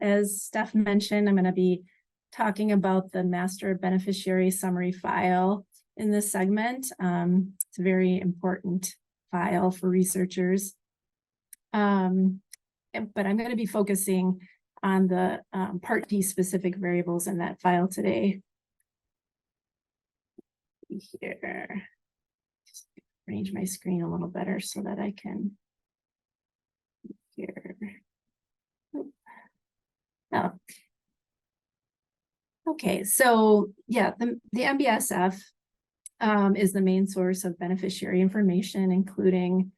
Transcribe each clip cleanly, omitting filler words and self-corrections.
as Steph mentioned, I'm going to be talking about the master beneficiary summary file in this segment. It's a very important file for researchers. But I'm going to be focusing on the Part D specific variables in that file today. Here, just arrange my screen a little better so that I can here. Oh. Okay, so yeah, the MBSF is the main source of beneficiary information, including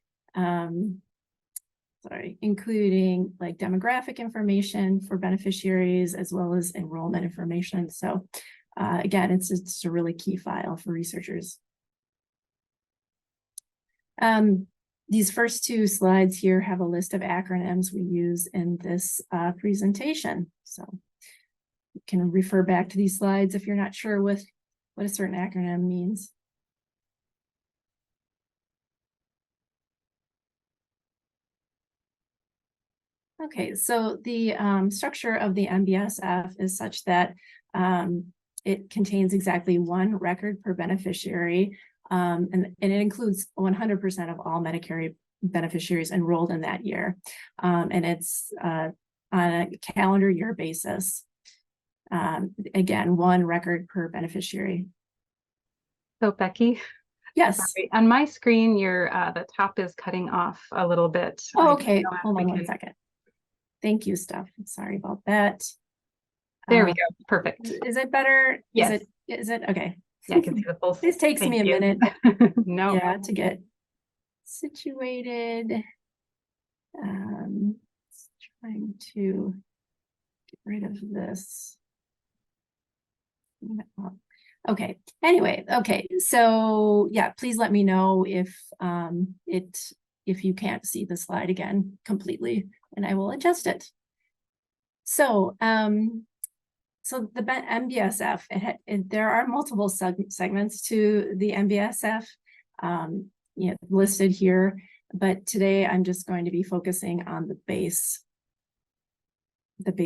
like demographic information for beneficiaries as well as enrollment information. So again, it's a really key file for researchers. These first two slides here have a list of acronyms we use in this presentation. So you can refer back to these slides if you're not sure what a certain acronym means. Okay, so the structure of the MBSF is such that it contains exactly one record per beneficiary, and it includes 100% of all Medicare beneficiaries enrolled in that year. And it's on a calendar year basis. Again, one record per beneficiary. So Becky? Yes. Sorry. On my screen, the top is cutting off a little bit. Oh, okay. Hold on one second. Thank you, Steph. Sorry about that. There we go. Perfect. Is it better? Yes. Is it? Okay. Yeah, I can see the full. This takes me a minute. No. Yeah, to get situated. Trying to get rid of this. Okay. Anyway, okay. So yeah, please let me know if you can't see the slide again completely, and I will adjust it. So so the MBSF, there are multiple segments to the MBSF, listed here, but today I'm just going to be focusing on the base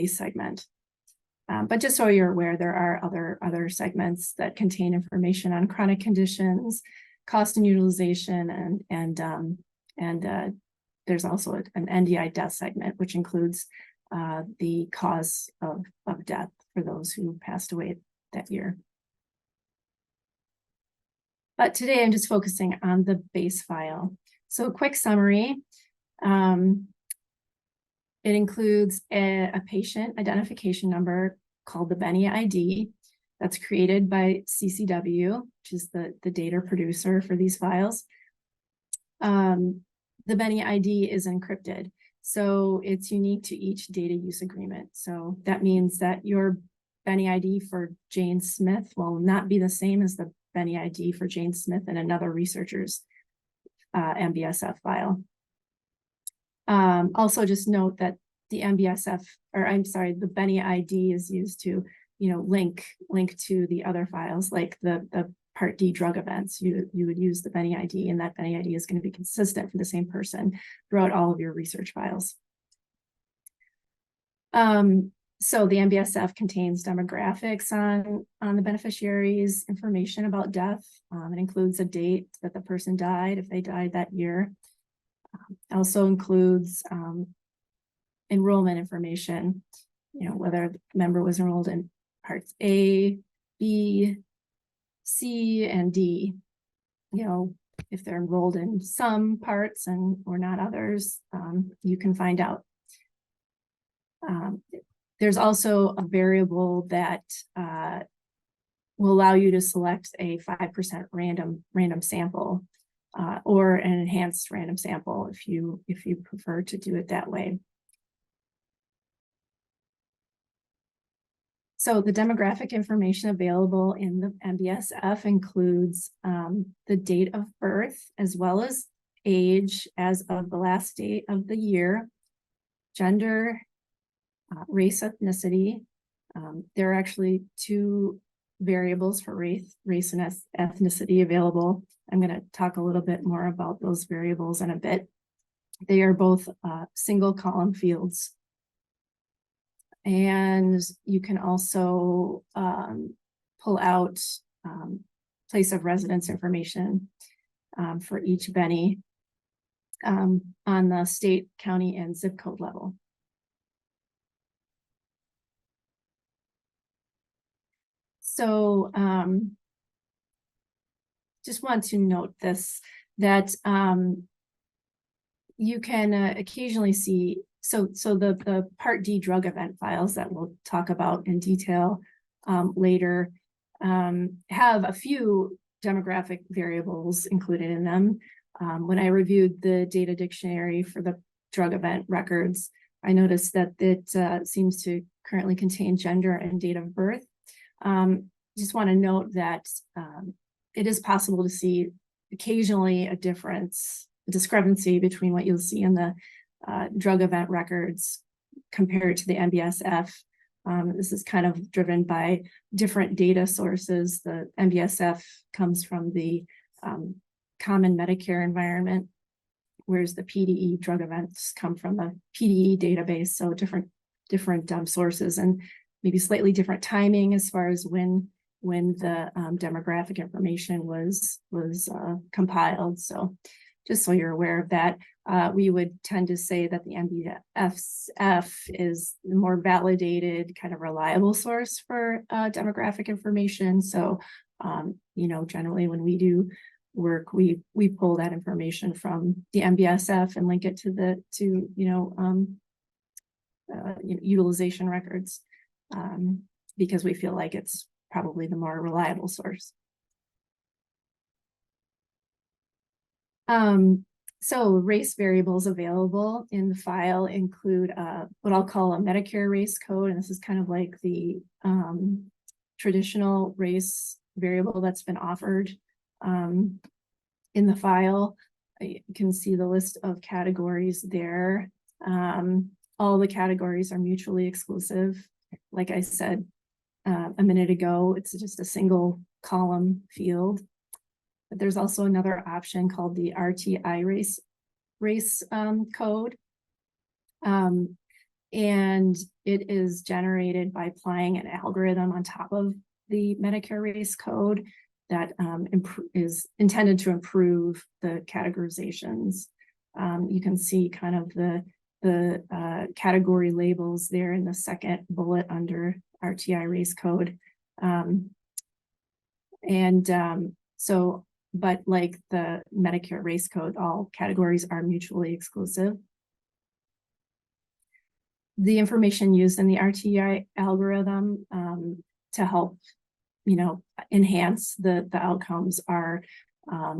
segment. But just so you're aware, there are other segments that contain information on chronic conditions, cost and utilization, and there's also an NDI death segment, which includes the cause of death for those who passed away that year. But today I'm just focusing on the base file. So a quick summary. It includes a patient identification number called the BeneID that's created by CCW, which is the data producer for these files. The BeneID is encrypted, so it's unique to each data use agreement. So that means that your BeneID for Jane Smith will not be the same as the BeneID for Jane Smith and another researcher's MBSF file. Also, just note that the MBSF, or I'm sorry, the BeneID is used to, link to the other files, like the Part D drug events. You would use the BeneID, and that BeneID is going to be consistent for the same person throughout all of your research files. So the MBSF contains demographics on the beneficiaries, information about death. It includes a date that the person died, if they died that year. Also includes enrollment information, whether the member was enrolled in parts A, B, C, and D. If they're enrolled in some parts or not others, you can find out. There's also a variable that will allow you to select a 5% random sample or an enhanced random sample if you prefer to do it that way. So the demographic information available in the MBSF includes the date of birth as well as age as of the last date of the year, gender, race, ethnicity. There are actually two variables for race and ethnicity available. I'm going to talk a little bit more about those variables in a bit. They are both single column fields. And you can also pull out place of residence information for each Benny on the state, county, and zip code level. So just want to note this, that you can occasionally see, so the Part D drug event files that we'll talk about in detail later have a few demographic variables included in them. When I reviewed the data dictionary for the drug event records, I noticed that it seems to currently contain gender and date of birth. Just want to note that it is possible to see occasionally a discrepancy between what you'll see in the drug event records compared to the NBSF. This is kind of driven by different data sources. The NBSF comes from the common Medicare environment, whereas the PDE drug events come from the PDE database. So different sources, and maybe slightly different timing as far as when the demographic information was compiled. So just so you're aware of that, we would tend to say that the NBSF is the more validated, kind of reliable source for demographic information. So, generally when we do work, we pull that information from the NBSF and link it to utilization records, because we feel like it's probably the more reliable source. So race variables available in the file include what I'll call a Medicare race code, and this is kind of like the traditional race variable that's been offered in the file. You can see the list of categories there. All the categories are mutually exclusive. Like I said a minute ago, it's just a single column field. But there's also another option called the RTI race code. And it is generated by applying an algorithm on top of the Medicare race code that is intended to improve the categorizations. You can see kind of the category labels there in the second bullet under RTI race code. But like the Medicare race code, all categories are mutually exclusive. The information used in the RTI algorithm to help, enhance the outcomes are a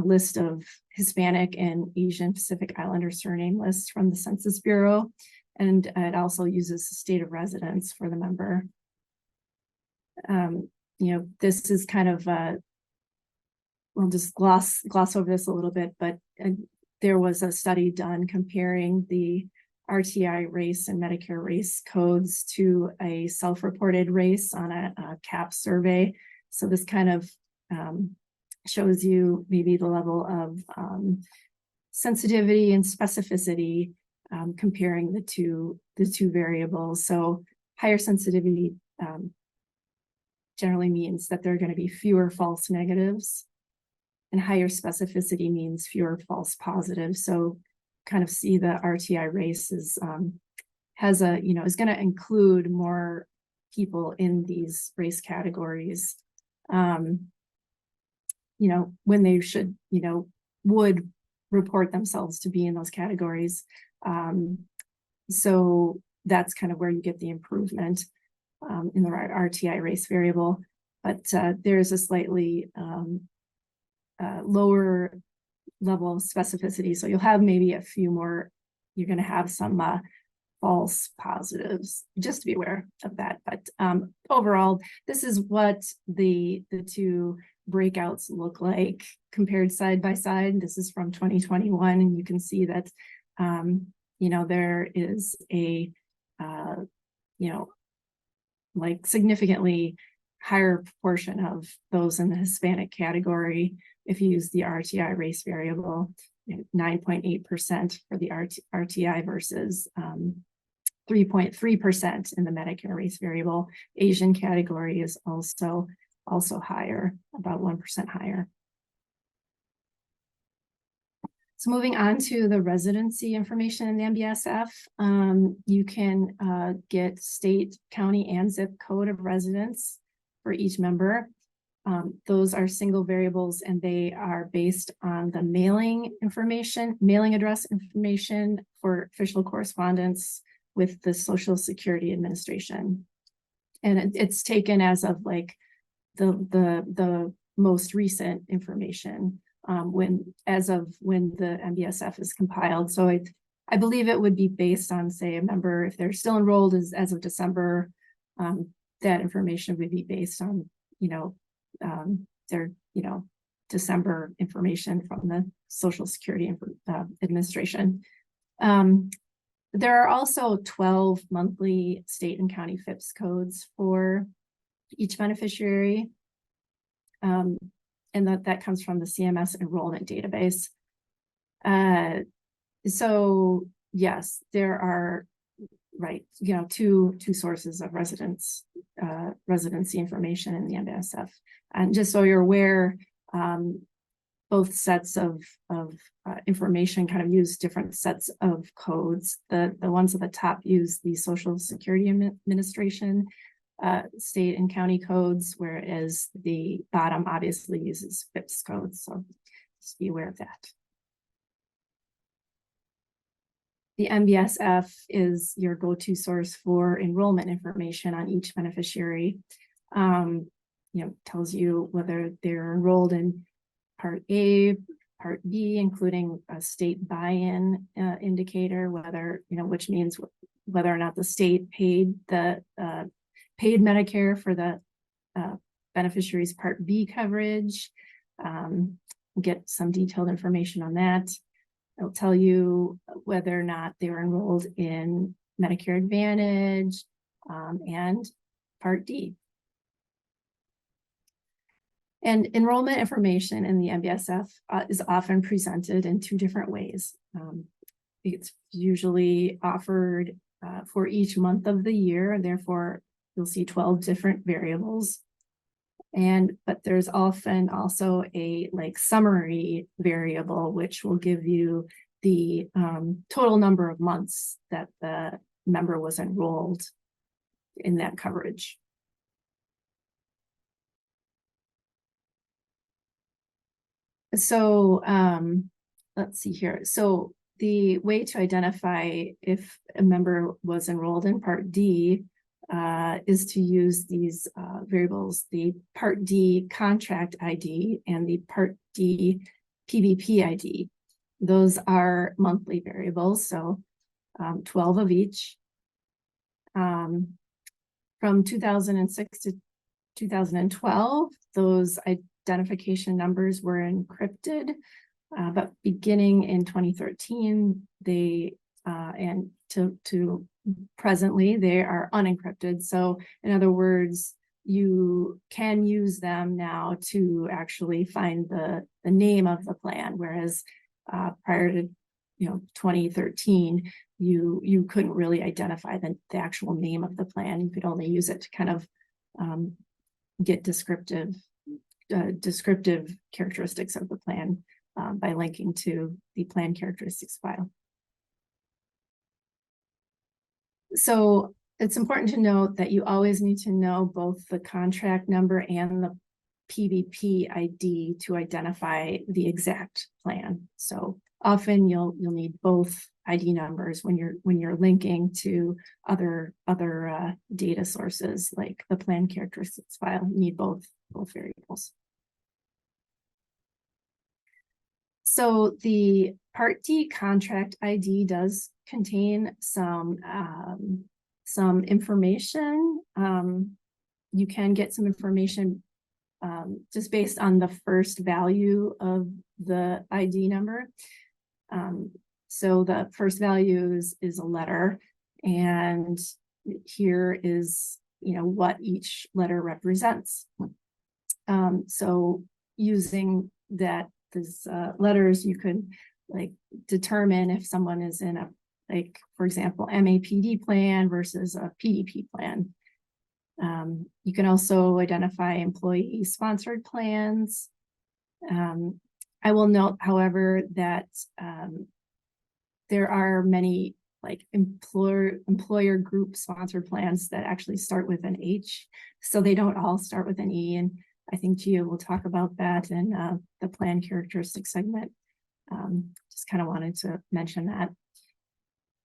list of Hispanic and Asian Pacific Islander surname lists from the Census Bureau, and it also uses the state of residence for the member. This is kind of we'll just gloss over this a little bit, but there was a study done comparing the RTI race and Medicare race codes to a self-reported race on a CAP survey. So this kind of shows you maybe the level of sensitivity and specificity comparing the two variables. So higher sensitivity generally means that there are going to be fewer false negatives, and higher specificity means fewer false positives. So kind of see the RTI race is is going to include more people in these race categories, when they should, would report themselves to be in those categories. So that's kind of where you get the improvement in the RTI race variable. But there's a slightly lower level of specificity. So you'll have maybe a few more, you're going to have some false positives, just to be aware of that. But overall, this is what the two breakouts look like compared side by side. This is from 2021, and you can see that, there is a, like significantly higher proportion of those in the Hispanic category if you use the RTI race variable, 9.8% for the RTI versus 3.3% in the Medicare race variable. Asian category is also higher, about 1% higher. So moving on to the residency information in the MBSF, you can get state, county, and zip code of residence for each member. Those are single variables, and they are based on the mailing address information for official correspondence with the Social Security Administration. And it's taken as of like the most recent information when the MBSF is compiled. So I believe it would be based on, say, a member, if they're still enrolled as of December, that information would be based on, their, December information from the Social Security Administration. There are also 12 monthly state and county FIPS codes for each beneficiary. And that comes from the CMS enrollment database. So yes, there are, two sources of residency information in the MBSF. And just so you're aware, both sets of information kind of use different sets of codes. The ones at the top use the Social Security Administration state and county codes, whereas the bottom obviously uses FIPS codes. So just be aware of that. The MBSF is your go-to source for enrollment information on each beneficiary. Tells you whether they're enrolled in Part A, Part B, including a state buy-in indicator, which means whether or not the state paid Medicare for the beneficiary's Part B coverage. Get some detailed information on that. It'll tell you whether or not they were enrolled in Medicare Advantage and Part D. And enrollment information in the MBSF is often presented in two different ways. It's usually offered for each month of the year, and therefore you'll see 12 different variables. But there's often also a summary variable, which will give you the total number of months that the member was enrolled in that coverage. So let's see here. So the way to identify if a member was enrolled in Part D is to use these variables, the Part D contract ID and the Part D PBP ID. Those are monthly variables, so 12 of each. From 2006 to 2012, those identification numbers were encrypted, but beginning in 2013, and to presently, they are unencrypted. So in other words, you can use them now to actually find the name of the plan, whereas prior to 2013, you couldn't really identify the actual name of the plan. You could only use it to kind of get descriptive characteristics of the plan by linking to the plan characteristics file. So it's important to note that you always need to know both the contract number and the PBP ID to identify the exact plan. So often you'll need both ID numbers when you're linking to other data sources like the plan characteristics file. You need both variables. So the Part D contract ID does contain some information. You can get some information just based on the first value of the ID number. So the first value is a letter, and here is what each letter represents. So using these letters, you could determine if someone is in like, for example, MAPD plan versus a PDP plan. You can also identify employee-sponsored plans. I will note, however, that there are many like employer group sponsored plans that actually start with an H, so they don't all start with an E. And I think Gia will talk about that in the plan characteristics segment. Just kind of wanted to mention that.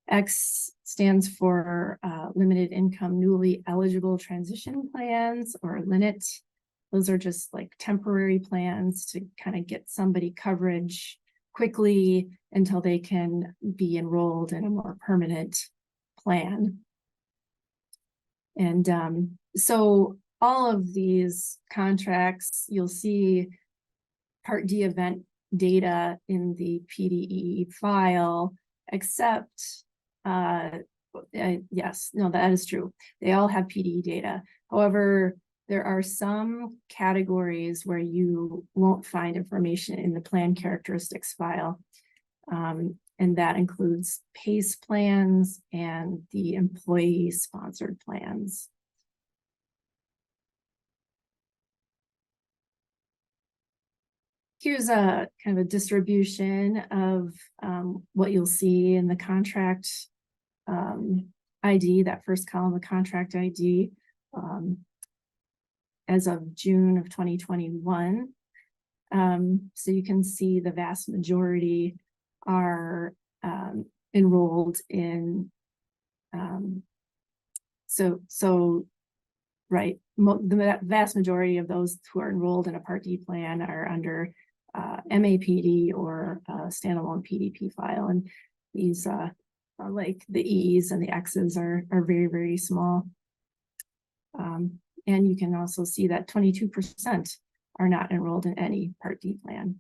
X stands for limited income newly eligible transition plans, or LINIT. Those are just like temporary plans to kind of get somebody coverage quickly until they can be enrolled in a more permanent plan. And so all of these contracts, you'll see Part D event data in the PDE file, except, yes, no, that is true. They all have PDE data. However, there are some categories where you won't find information in the plan characteristics file. And that includes PACE plans and the employee-sponsored plans. Here's a kind of a distribution of what you'll see in the contract ID, that first column of contract ID, as of June of 2021. So you can see the vast majority are enrolled in, right, the vast majority of those who are enrolled in a Part D plan are under MAPD or standalone PDP file. And these like the E's and the X's are very, very small. And you can also see that 22% are not enrolled in any Part D plan.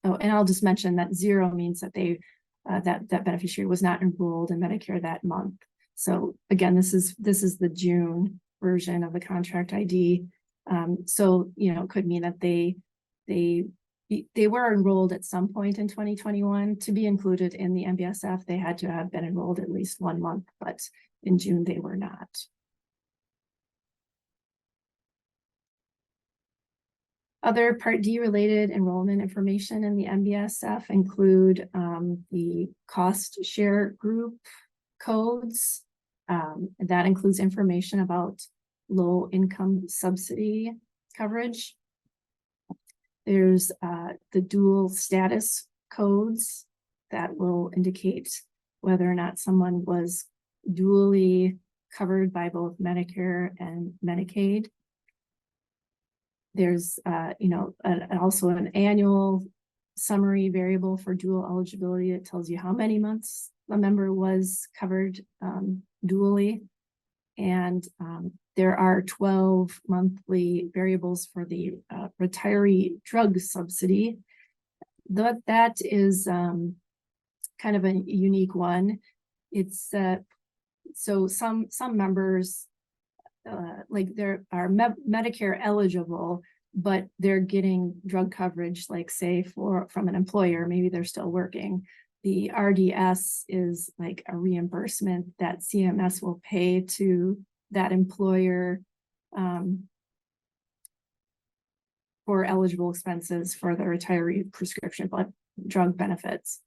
Oh, and I'll just mention that 0 means that they that beneficiary was not enrolled in Medicare that month. So again, this is the June version of the contract ID. So you know, it could mean that they were enrolled at some point in 2021 to be included in the MBSF. They had to have been enrolled at least 1 month, but in June they were not. Other Part D related enrollment information in the MBSF include the cost share group codes. That includes information about low income subsidy coverage. There's the dual status codes that will indicate whether or not someone was dually covered by both Medicare and Medicaid. There's, you know, also an annual summary variable for dual eligibility. It tells you how many months a member was covered dually. And there are 12 monthly variables for the retiree drug subsidy. That is kind of a unique one. It's so some members, like there are Medicare eligible, but they're getting drug coverage, like say from an employer, maybe they're still working. The RDS is like a reimbursement that CMS will pay to that employer for eligible expenses for the retiree prescription drug benefits.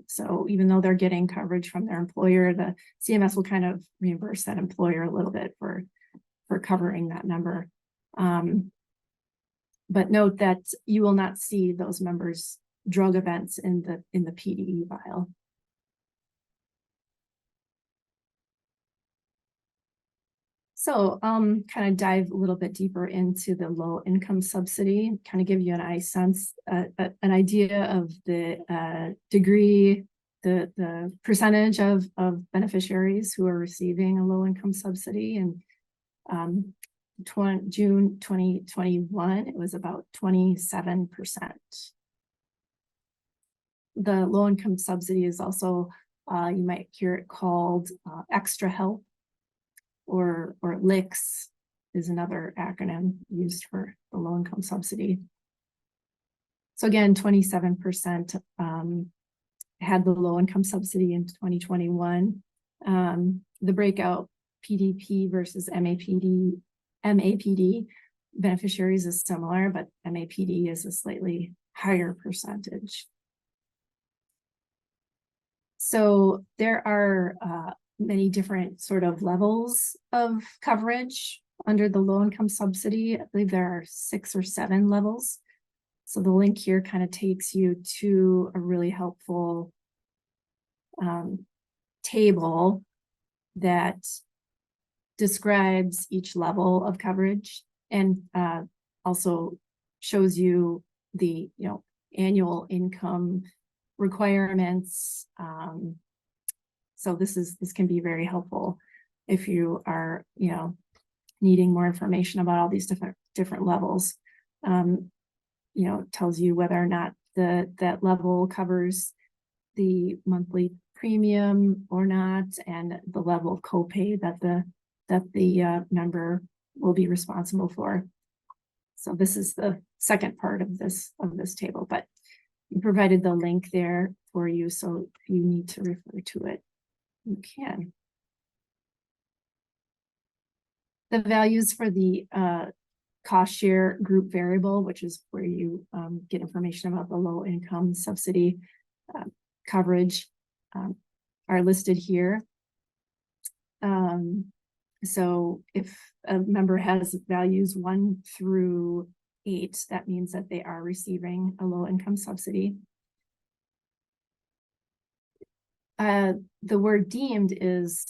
So even though they're getting coverage from their employer, the CMS will kind of reimburse that employer a little bit for covering that number. But note that you will not see those members' drug events in the PDE file. So kind of dive a little bit deeper into the low income subsidy, kind of give you an idea of the degree, the percentage of beneficiaries who are receiving a low income subsidy. And June 2021, it was about 27%. The low income subsidy is also, you might hear it called extra help, or LICS is another acronym used for the low income subsidy. So again, 27% had the low income subsidy in 2021. The breakout PDP versus MAPD beneficiaries is similar, but MAPD is a slightly higher percentage. So there are many different sort of levels of coverage under the low income subsidy. I believe there are 6 or 7 levels. So the link here kind of takes you to a really helpful table that describes each level of coverage and also shows you the annual income requirements. So this can be very helpful if you are needing more information about all these different levels. It tells you whether or not that level covers the monthly premium or not, and the level of copay that the member will be responsible for. So this is the second part of this table, but we provided the link there for you, so if you need to refer to it, you can. The values for the cost share group variable, which is where you get information about the low income subsidy coverage, are listed here. So if a member has values 1 through 8, that means that they are receiving a low income subsidy. The word deemed is,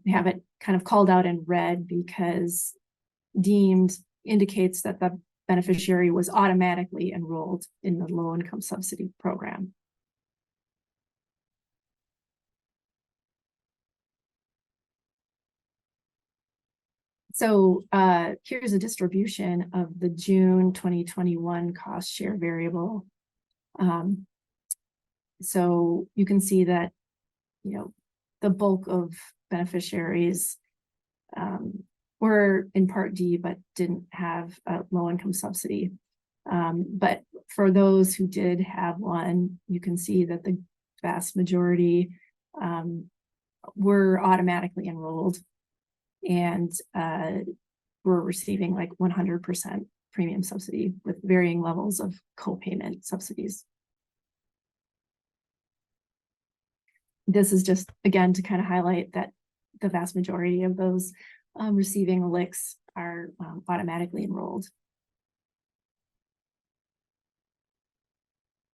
we have it kind of called out in red because deemed indicates that the beneficiary was automatically enrolled in the low income subsidy program. So here's a distribution of the June 2021 cost share variable. So you can see that, the bulk of beneficiaries were in Part D, but didn't have a low income subsidy. But for those who did have one, you can see that the vast majority were automatically enrolled and were receiving like 100% premium subsidy with varying levels of co-payment subsidies. This is just, again, to kind of highlight that the vast majority of those receiving LICs are automatically enrolled.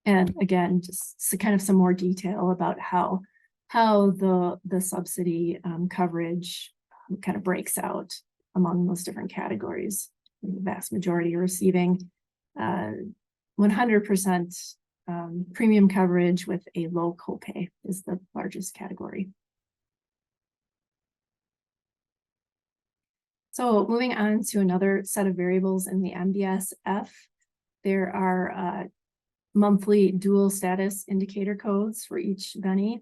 And again, just kind of some more detail about how the subsidy coverage kind of breaks out among those different categories. The vast majority are receiving 100% premium coverage with a low copay is the largest category. So moving on to another set of variables in the MBSF, there are monthly dual status indicator codes for each Benny.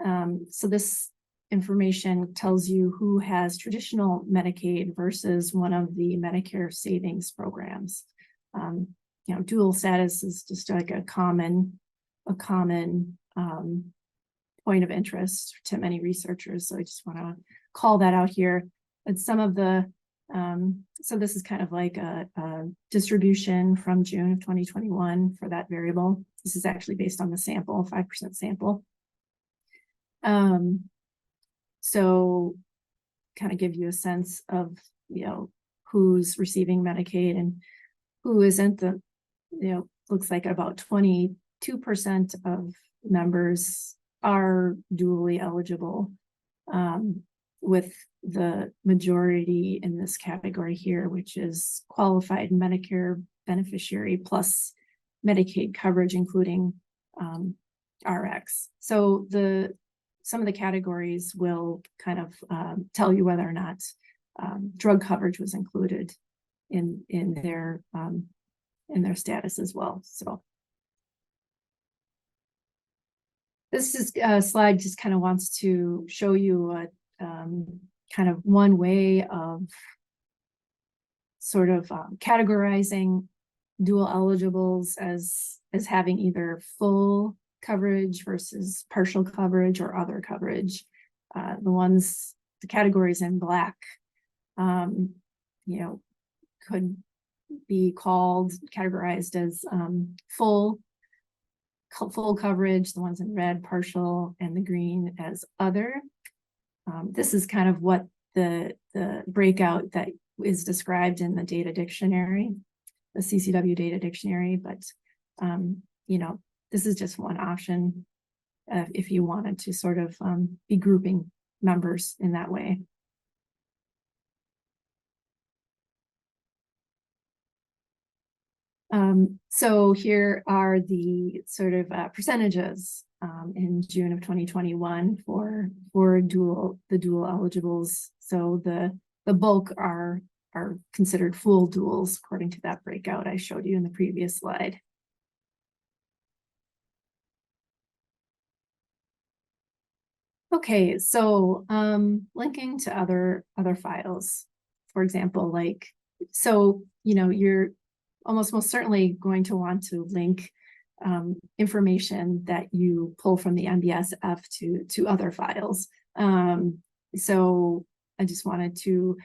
So this information tells you who has traditional Medicaid versus one of the Medicare savings programs. Dual status is just like a common point of interest to many researchers. So I just want to call that out here. And some of the, so this is kind of like a distribution from June of 2021 for that variable. This is actually based on the sample, 5% sample. So kind of give you a sense of, who's receiving Medicaid and who isn't. Looks like about 22% of members are dually eligible, with the majority in this category here, which is qualified Medicare beneficiary plus Medicaid coverage, including RX. So some of the categories will kind of tell you whether or not drug coverage was included in their status as well. So this is a slide just kind of wants to show you a kind of one way of sort of categorizing dual eligibles as having either full coverage versus partial coverage or other coverage. The categories in black, could be categorized as full coverage, the ones in red, partial, and the green as other. This is kind of what the breakout that is described in the data dictionary, the CCW data dictionary, but this is just one option if you wanted to sort of be grouping members in that way. So here are the sort of percentages in June of 2021 for the dual eligibles. So the bulk are considered full duals according to that breakout I showed you in the previous slide. Okay, so linking to other files, for example, you're almost most certainly going to want to link information that you pull from the MBSF to other files. So I just wanted to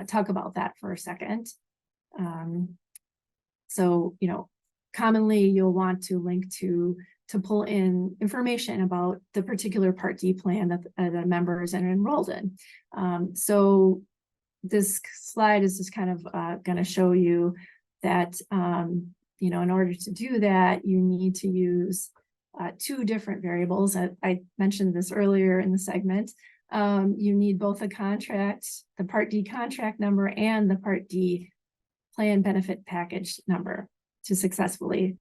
talk about that for a second. Commonly you'll want to link to pull in information about the particular Part D plan that the members are enrolled in. So this slide is just kind of going to show you that, in order to do that, you need to use two different variables. I mentioned this earlier in the segment. You need both the Part D contract number and the Part D plan benefit package number to successfully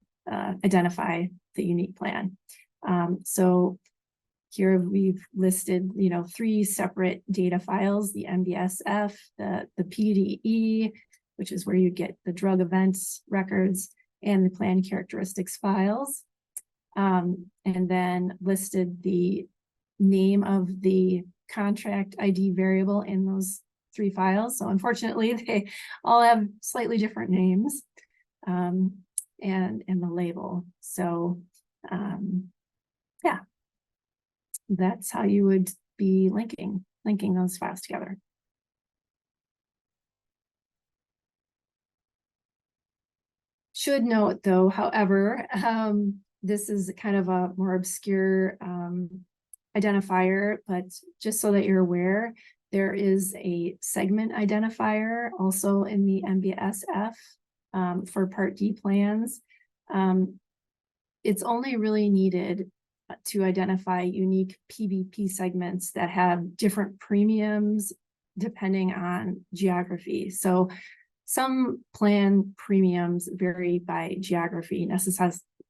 identify the unique plan. So here we've listed, three separate data files: the MBSF, the PDE, which is where you get the drug events records, and the plan characteristics files. And then listed the name of the contract ID variable in those three files. So unfortunately, they all have slightly different names. And the label. So yeah, that's how you would be linking those files together. Should note though, however, this is kind of a more obscure identifier, but just so that you're aware, there is a segment identifier also in the MBSF. For Part D plans. It's only really needed to identify unique PBP segments that have different premiums depending on geography. So some plan premiums vary by geography,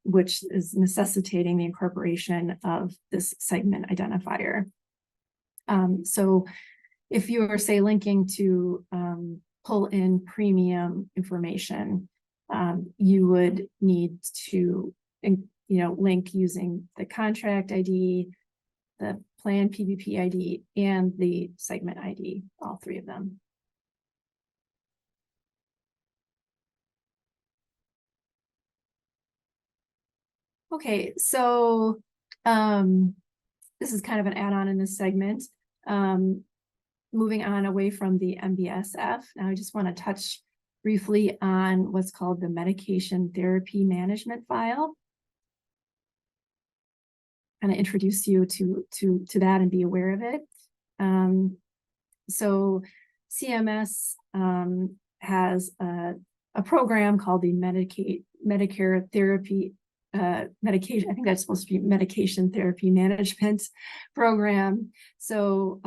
which is necessitating the incorporation of this segment identifier. So if you are, say, linking to pull in premium information, you would need to, link using the contract ID, the plan PBP ID, and the segment ID, all three of them. Okay, so this is kind of an add-on in this segment. Moving on away from the MBSF, now I just want to touch briefly on what's called the medication therapy management file. Kind of introduce you to that and be aware of it. So CMS has a program called the Medicare Therapy medication. I think that's supposed to be medication therapy management program. So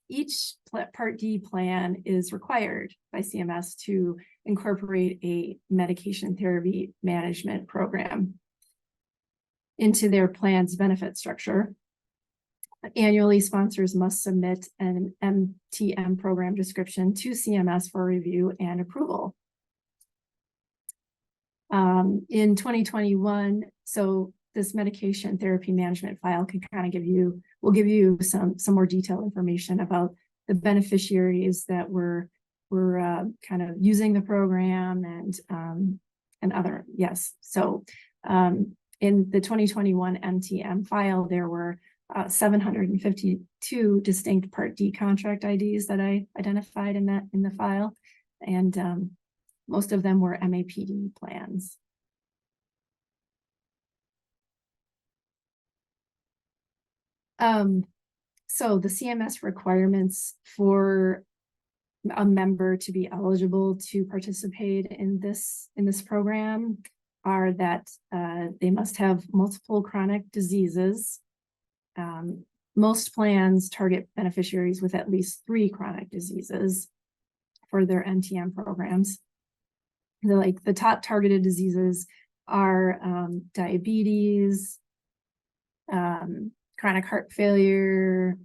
each Part D plan is required by CMS to incorporate a medication therapy management program into their plan's benefit structure. Annually, sponsors must submit an MTM program description to CMS for review and approval. In 2021, so this medication therapy management file can kind of will give you some more detailed information about the beneficiaries that were kind of using the program and other, yes. So in the 2021 MTM file, there were 752 distinct Part D contract IDs that I identified in the file, and most of them were MAPD plans. So the CMS requirements for a member to be eligible to participate in this program are that they must have multiple chronic diseases. Most plans target beneficiaries with at least 3 chronic diseases for their MTM programs. The top targeted diseases are diabetes, chronic heart failure,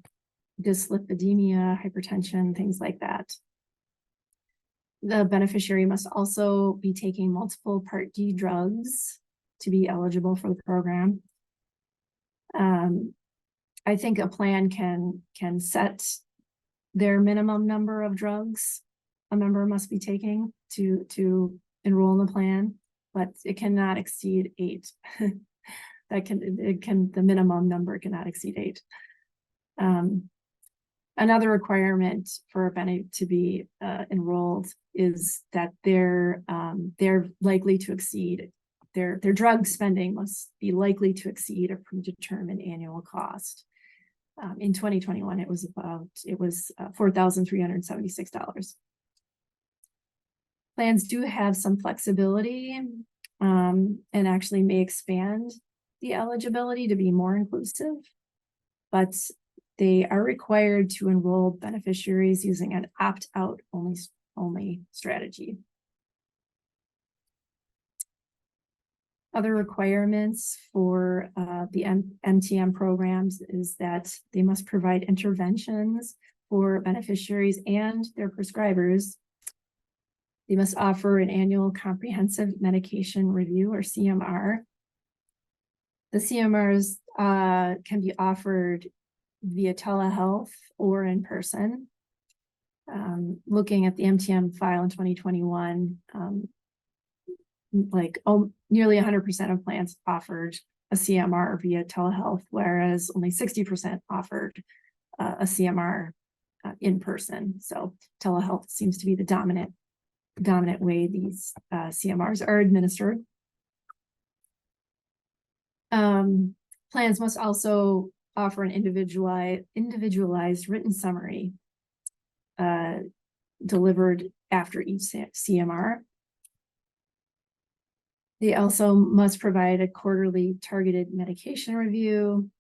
dyslipidemia, hypertension, things like that. The beneficiary must also be taking multiple Part D drugs to be eligible for the program. I think a plan can set their minimum number of drugs a member must be taking to enroll in the plan, but it cannot exceed 8. The minimum number cannot exceed 8. Another requirement for a Bene to be enrolled is that they're likely to exceed their drug spending must be likely to exceed a predetermined annual cost. In 2021, it was $4,376. Plans do have some flexibility and actually may expand the eligibility to be more inclusive, but they are required to enroll beneficiaries using an opt-out only strategy. Other requirements for the MTM programs is that they must provide interventions for beneficiaries and their prescribers. They must offer an annual comprehensive medication review, or CMR. The CMRs can be offered via telehealth or in person. Looking at the MTM file in 2021, nearly 100% of plans offered a CMR via telehealth, whereas only 60% offered a CMR in person. So telehealth seems to be the dominant way these CMRs are administered. Plans must also offer an individualized written summary delivered after each CMR. They also must provide a quarterly targeted medication review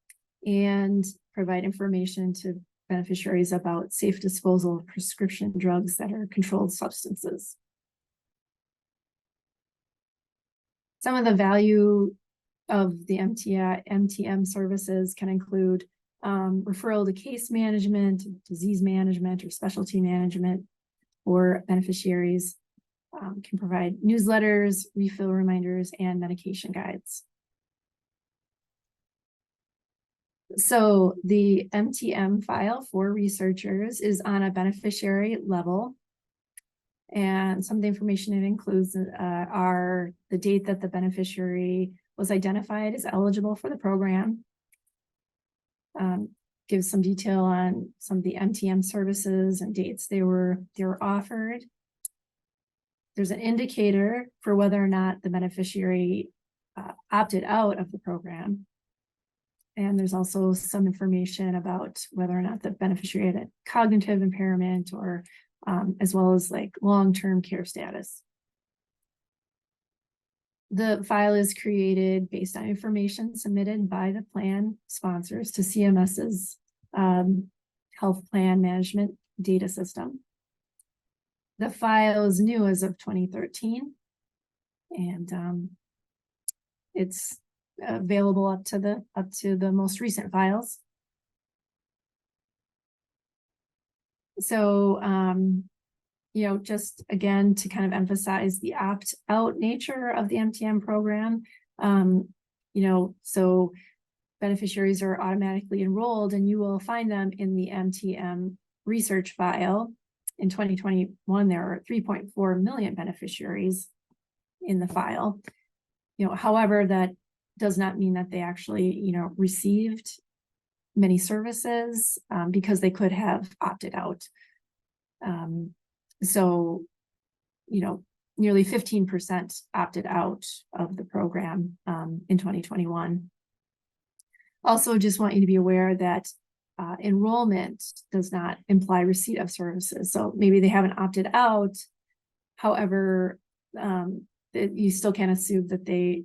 and provide information to beneficiaries about safe disposal of prescription drugs that are controlled substances. Some of the value of the MTM services can include referral to case management, disease management, or specialty management for beneficiaries, can provide newsletters, refill reminders, and medication guides. So the MTM file for researchers is on a beneficiary level. And some of the information it includes are the date that the beneficiary was identified as eligible for the program. Gives some detail on some of the MTM services and dates they were offered. There's an indicator for whether or not the beneficiary opted out of the program. And there's also some information about whether or not the beneficiary had a cognitive impairment or as well as like long-term care status. The file is created based on information submitted by the plan sponsors to CMS's health plan management data system. The file is new as of 2013, and it's available up to the most recent files. So, just again, to kind of emphasize the opt-out nature of the MTM program, so beneficiaries are automatically enrolled, and you will find them in the MTM research file. In 2021, there are 3.4 million beneficiaries in the file. However, that does not mean that they actually, received many services, because they could have opted out. So, nearly 15% opted out of the program, in 2021. Also, just want you to be aware that enrollment does not imply receipt of services. So maybe they haven't opted out. However, you still can't assume that they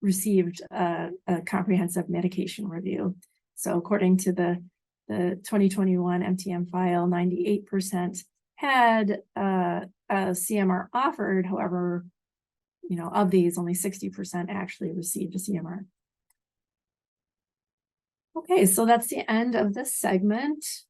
received a comprehensive medication review. So according to the 2021 MTM file, 98% had a CMR offered. However, of these, only 60% actually received a CMR. Okay, so that's the end of this segment.